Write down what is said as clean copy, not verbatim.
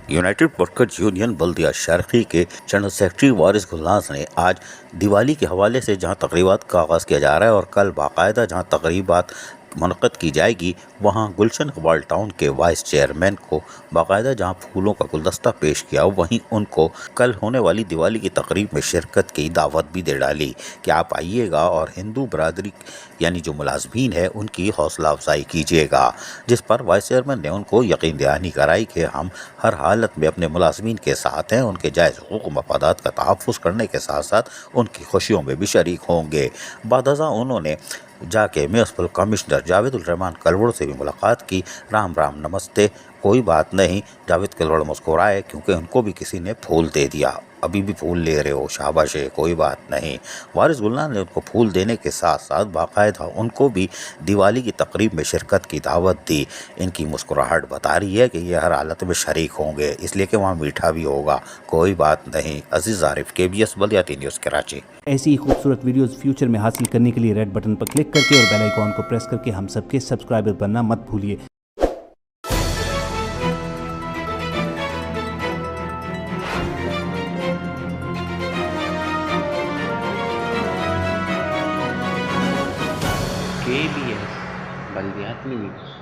United workers union बल्दिया शर्की के general secretary वारिस गुलनाज ने आज दिवाली के हवाले से जहां तकरीबात का आगाज़ किया जा रहा है और कल बाकायदा जहां तकरीबात मुनक़्क़द की जाएगी वहां गुलशन इकबाल टाउन के वाइस चेयरमैन को बाकायदा जहां फूलों का गुलदस्ता पेश किया, वहीं उनको कल होने वाली दिवाली की तकरीब में शिरकत की दावत भी दे डाली कि आप आइएगा और हिंदू बरादरी यानी जो मुलाजमीन है उनकी हौसला अफजाई कीजिएगा। जिस पर वाइस चेयरमैन ने उनको यकीन दहानी कराई कि हम हर हालत में अपने मुलाजमीन के साथ हैं, उनके जायज़ हुकूक मफादात का तहफ़्फ़ुज़ करने के साथ साथ उनकी खुशियों में भी शरीक होंगे। बादअज़ां उन्होंने जाके म्यूनसिपल कमिश्नर जावेदुल रहमान कलवड़ से भी मुलाकात की। राम राम नमस्ते, कोई बात नहीं। जावेद कलवड़ मुस्कुराए क्योंकि उनको भी किसी ने फूल दे दिया। अभी भी फूल ले रहे हो, शाबाश है, कोई बात नहीं। वारिस गुलनाज ने उनको फूल देने के साथ साथ बाकायदा उनको भी दिवाली की तकरीब में शिरकत की दावत दी। इनकी मुस्कुराहट बता रही है कि ये हर हालत में शरीक होंगे, इसलिए कि वहाँ मीठा भी होगा, कोई बात नहीं। अजीज़ आरिफ, KBS बल्दियाती न्यूज़ कराची। ऐसी ही खूबसूरत वीडियोस फ्यूचर में हासिल करने के लिए रेड बटन पर क्लिक करके और बेल आइकॉन को प्रेस करके हम सबके सब्सक्राइबर बनना मत भूलिए। KBS बल्दियाती न्यूज़।